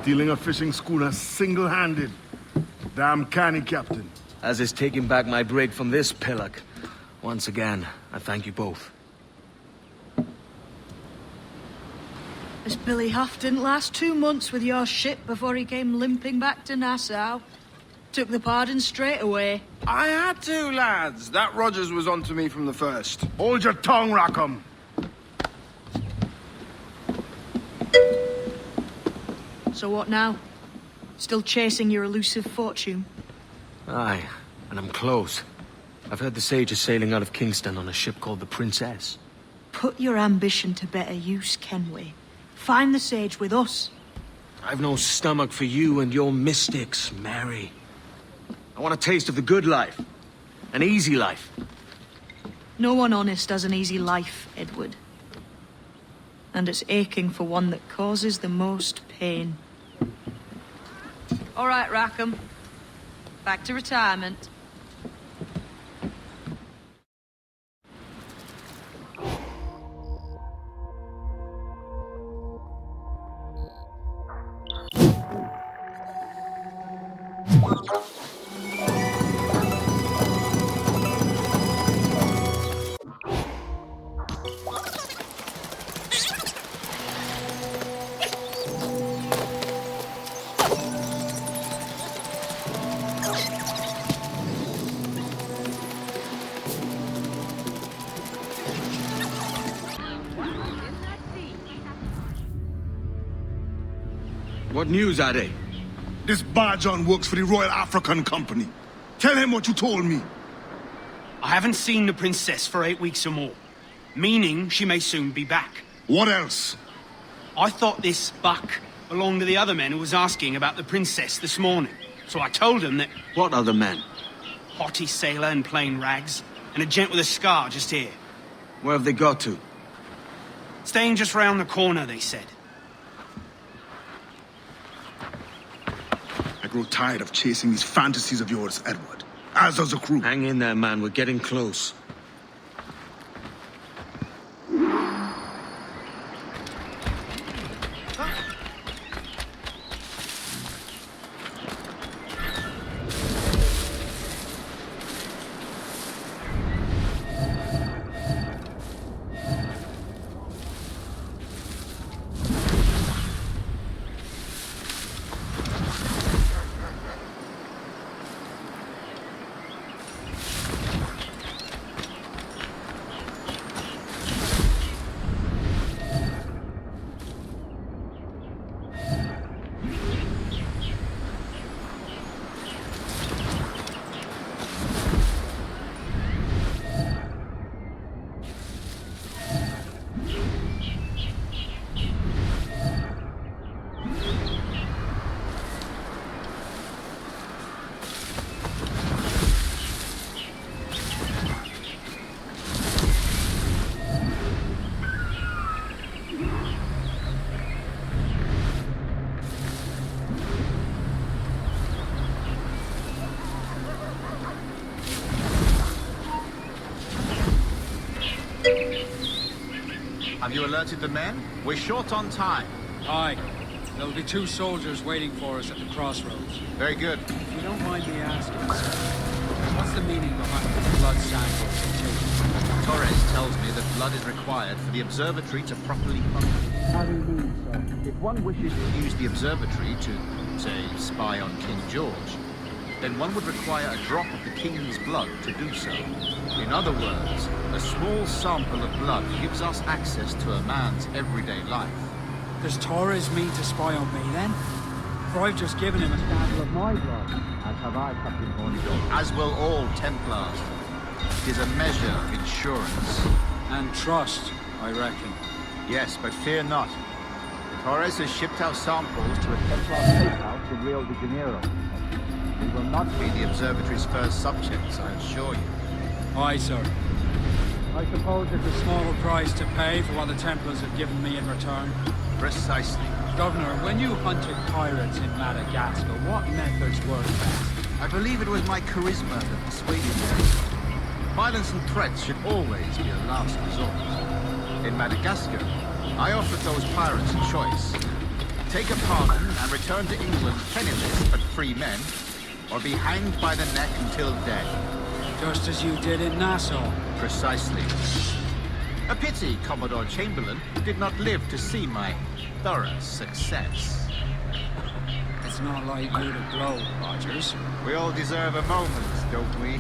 Stealing a fishing schooner single-handed. Damn canny, Captain. As is taking back my brig from this pillock. Once again, I thank you both. This Billy Huff didn't last 2 months with your ship before he came limping back to Nassau. Took the pardon straight away. I had to, lads. That Rogers was onto me from the first. Hold your tongue, Rackham. So what now? Still chasing your elusive fortune? Aye, and I'm close. I've heard the Sage is sailing out of Kingston on a ship called the Princess. Put your ambition to better use, Kenway. Find the Sage with us. I've no stomach for you and your mystics, Mary. I want a taste of the good life. An easy life. No one honest has an easy life, Edward. And it's aching for one that causes the most pain. All right, Rackham. Back to retirement. What news, Ade? This Barjon works for the Royal African Company. Tell him what you told me. I haven't seen the princess for 8 weeks or more, meaning she may soon be back. What else? I thought this buck belonged to the other men who was asking about the princess this morning. So I told him that... What other men? Haughty sailor in plain rags, and a gent with a scar just here. Where have they got to? Staying just round the corner, they said. I grow tired of chasing these fantasies of yours, Edward. As does the crew. Hang in there, man. We're getting close. Have you alerted the men? We're short on time. Aye. There'll be 2 soldiers waiting for us at the crossroads. Very good. If you don't mind me asking, sir, what's the meaning behind the blood samples you're taking? Torres tells me that blood is required for the observatory to properly function. How do you mean, sir? If one wishes to use the observatory to, say, spy on King George, then one would require a drop of the king's blood to do so. In other words, a small sample of blood gives us access to a man's everyday life. Does Torres mean to spy on me, then? For I've just given him a sample of my blood. As have I, Captain Hornidor. As will all Templars. It is a measure of insurance. And trust, I reckon. Yes, but fear not. Torres has shipped our samples to a Templar safe house in Rio de Janeiro. We will not be the observatory's first subjects, I assure you. Aye, sir. I suppose it's a small price to pay for what the Templars have given me in return. Precisely. Governor, when you hunted pirates in Madagascar, what methods were best? I believe it was my charisma that persuaded me. Violence and threats should always be a last resort. In Madagascar, I offered those pirates a choice. Take a pardon and return to England penniless but free men, or be hanged by the neck until dead. Just as you did in Nassau. Precisely. A pity Commodore Chamberlain did not live to see my thorough success. It's not like you to gloat, Rogers. We all deserve a moment, don't we?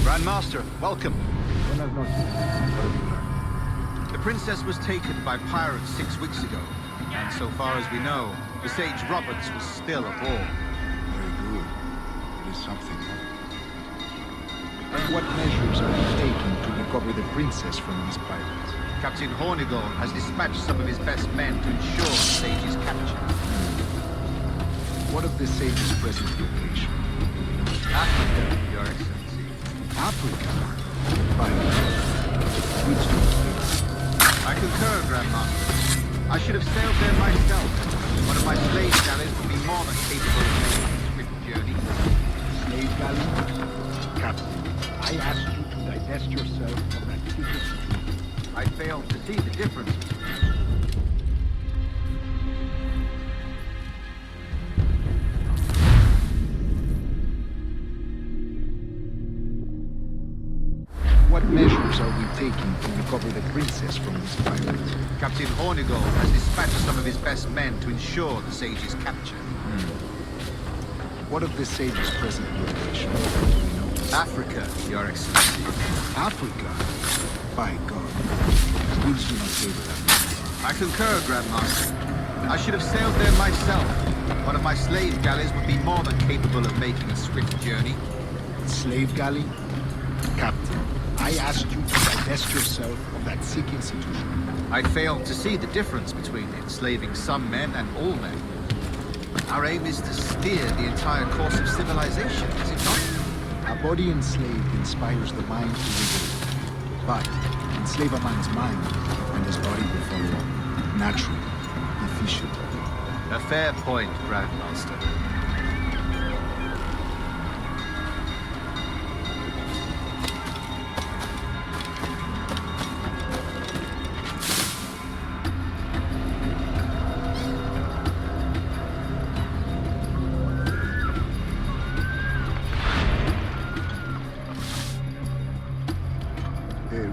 Grandmaster, welcome. The princess was taken by pirates 6 weeks ago, and so far as we know, the Sage Roberts was still aboard. Very good. It is something. And what measures are you taking to recover the princess from these pirates? Captain Hornigold has dispatched some of his best men to ensure the Sage's capture. What of the Sage's present location? Africa, Your Excellency. Africa? Fine. Which do you think? I concur, Grandmaster. I should have sailed there myself. One of my slave galleys would be more than capable of making a swift journey. Slave galley? Captain, I asked you to divest yourself of that secret. I failed to see the difference. What measures are we taking to recover the princess from these pirates? Captain Hornigold has dispatched some of his best men to ensure the Sage's capture. What of the Sage's present location? Do we know? Africa, Your Excellency. Africa? By God. Rules do not favor that. I concur, Grandmaster. I should have sailed there myself. One of my slave galleys would be more than capable of making a swift journey. Slave galley? Captain, I asked you to divest yourself of that sick institution. I failed to see the difference between enslaving some men and all men. Our aim is to steer the entire course of civilization, is it not? A body enslaved inspires the mind to revolt. But enslave a man's mind, and his body will follow naturally, efficiently. A fair point, Grandmaster.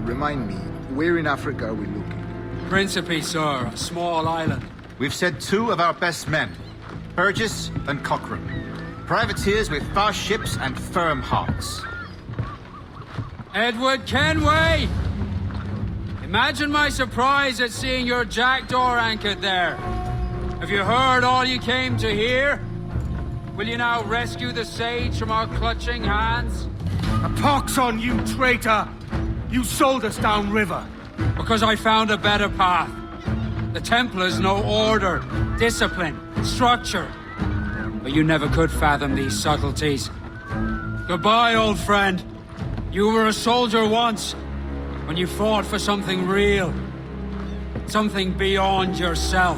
remind me, where in Africa are we looking? Principe, sir, a small island. We've sent 2 of our best men, Burgess and Cochrane. Privateers with fast ships and firm hearts. Edward Kenway! Imagine my surprise at seeing your jackdaw anchored there. Have you heard all you came to hear? Will you now rescue the sage from our clutching hands? A pox on you, traitor! You sold us downriver. Because I found a better path. The Templars know order, discipline, structure. But you never could fathom these subtleties. Goodbye, old friend. You were a soldier once, when you fought for something real. Something beyond yourself.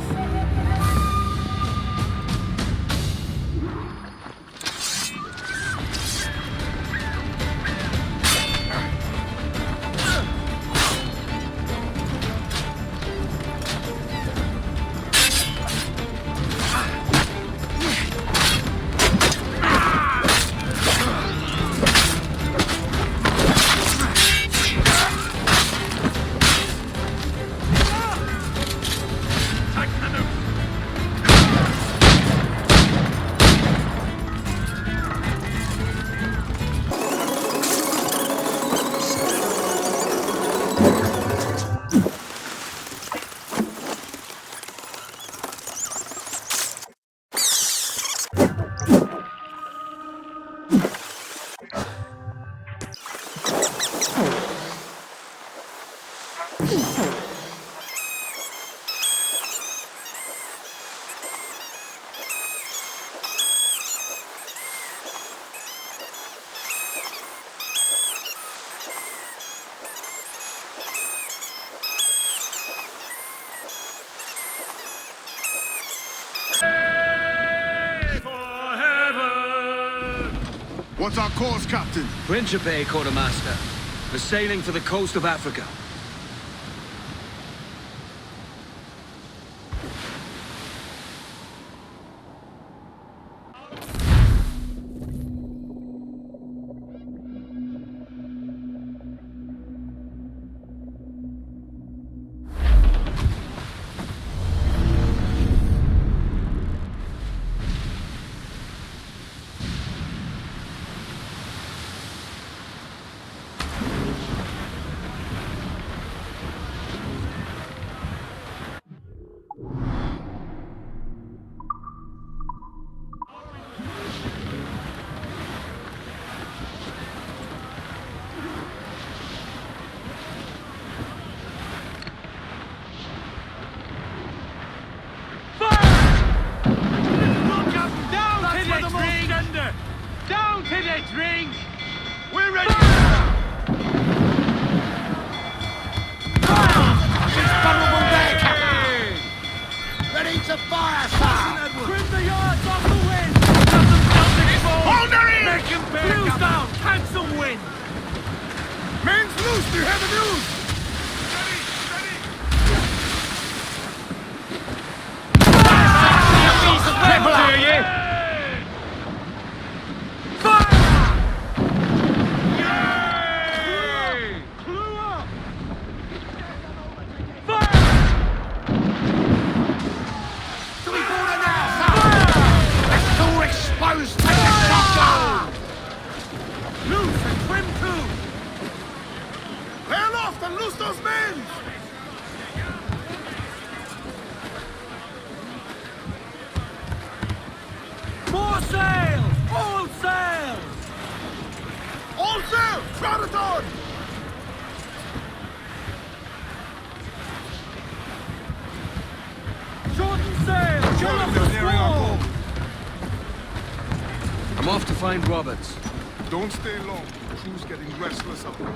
What's our course, Captain? Principe, Quartermaster. We're sailing for the coast of Africa. Down to the drink! We're ready! Ready to fire, sir! Trim the yards off the wind! Cut them down to the ball! Hold her in! Make him bear! Cruise down! Catch some wind! Men's loose! Do you hear the news? People to you! Loose and trim too! Clear aloft and loose those men! More sails! All sails! All sail! Crowd it on! Shorten sail! Chill up the squall! I'm off to find Roberts. Don't stay long. The crew's getting restless up there.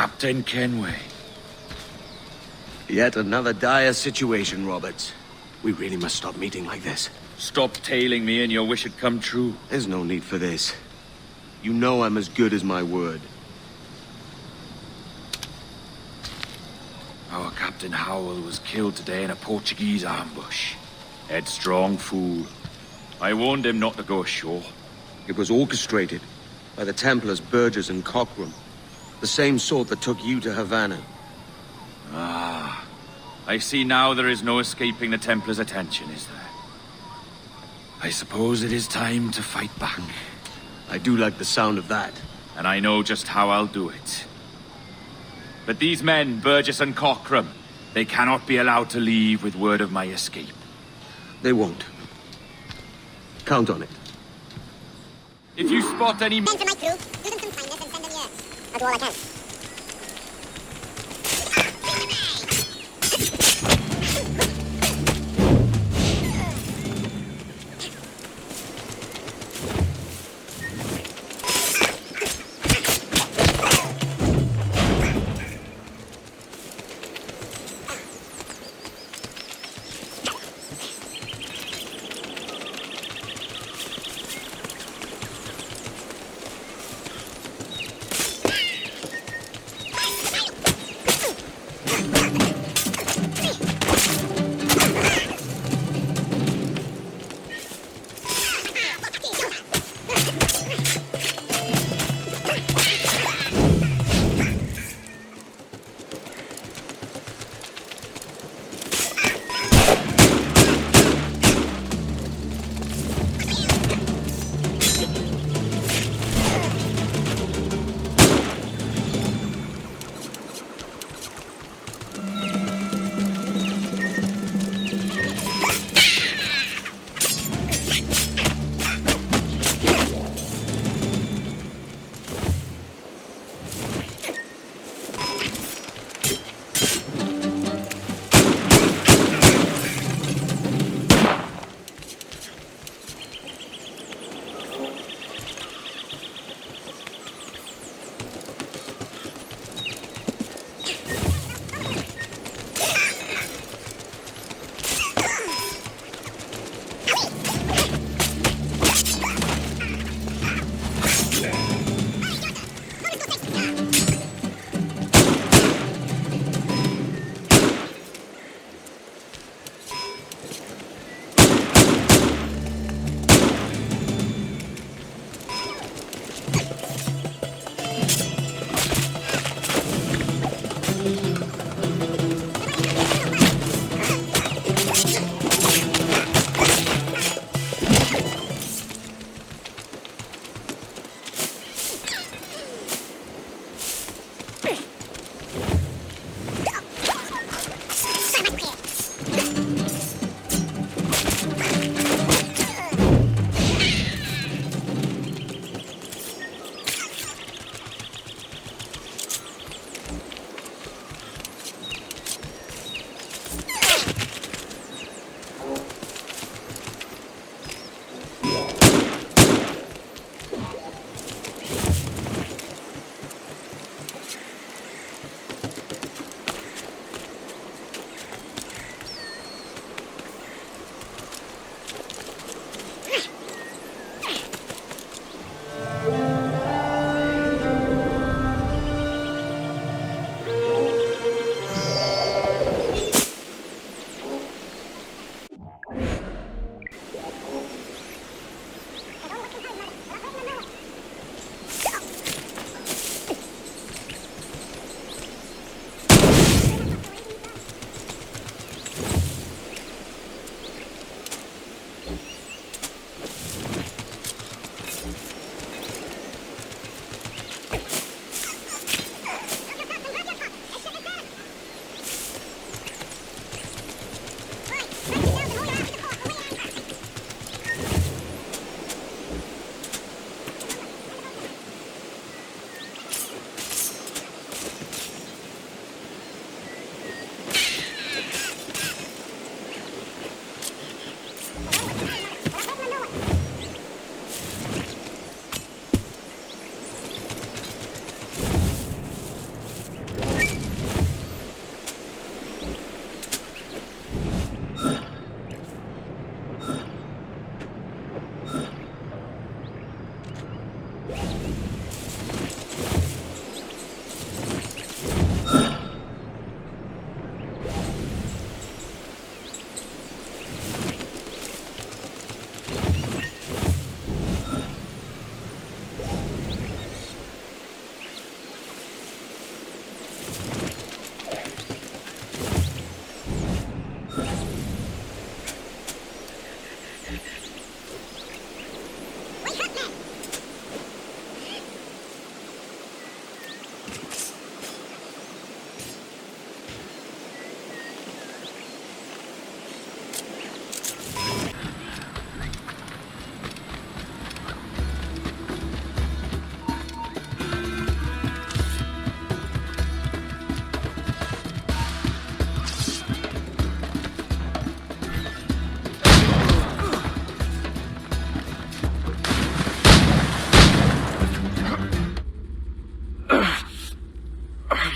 Captain Kenway. Yet another dire situation, Roberts. We really must stop meeting like this. Stop tailing me and your wish had come true. There's no need for this. You know I'm as good as my word. Our Captain Howell was killed today in a Portuguese ambush. Headstrong fool. I warned him not to go ashore. It was orchestrated by the Templars Burgess and Cockram. The same sort that took you to Havana. Ah. I see now there is no escaping the Templars' attention, is there? I suppose it is time to fight back. I do like the sound of that. And I know just how I'll do it. But these men, Burgess and Cockram, they cannot be allowed to leave with word of my escape. They won't. Count on it. If you spot any... Men from my crew, do them some kindness and send them here. I'll do all I can.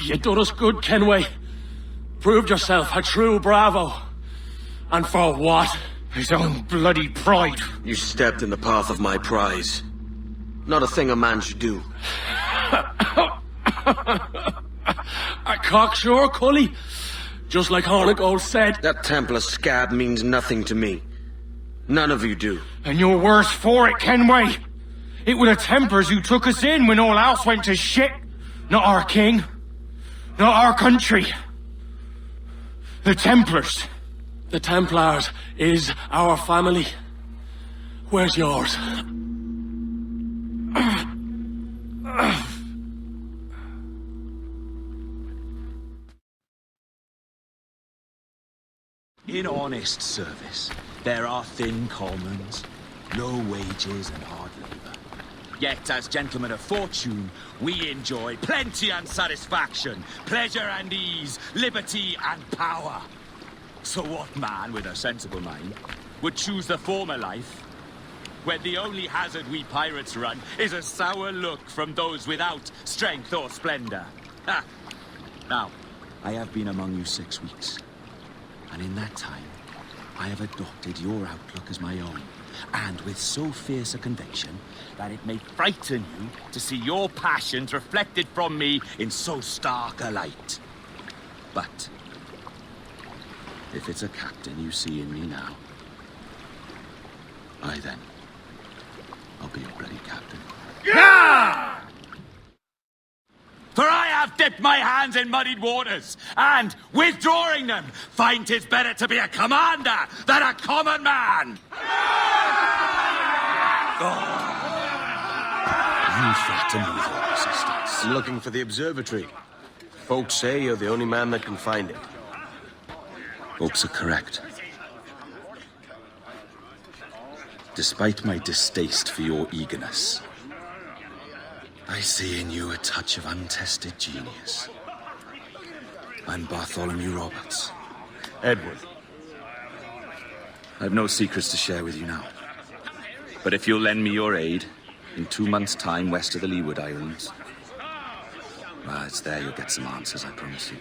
You done us good, Kenway. Proved yourself a true bravo. And for what? His own bloody pride. You stepped in the path of my prize. Not a thing a man should do. A cocksure, Cully. Just like Hornigold said. That Templar scab means nothing to me. None of you do. And you're worse for it, Kenway. It were the Templars who took us in when all else went to shit. Not our king. Not our country. The Templars. The Templars is our family. Where's yours? In honest service, there are thin commons, low wages and hard labour. Yet, as gentlemen of fortune, we enjoy plenty and satisfaction, pleasure and ease, liberty and power. So what man with a sensible mind would choose the former life, when the only hazard we pirates run is a sour look from those without strength or splendour? Ha! Now, I have been among you 6 weeks. And in that time, I have adopted your outlook as my own, and with so fierce a conviction that it may frighten you to see your passions reflected from me in so stark a light. But if it's a captain you see in me now, then, I'll be your bloody captain. Yeah! For I have dipped my hands in muddied waters, and, withdrawing them, find 'tis better to be a commander than a common man! You flatter me with your persistence. I'm looking for the observatory. Folks say you're the only man that can find it. Folks are correct. Despite my distaste for your eagerness, I see in you a touch of untested genius. I'm Bartholomew Roberts. Edward. I've no secrets to share with you now. But if you'll lend me your aid, in 2 months' time west of the Leeward Islands, it's there you'll get some answers, I promise you.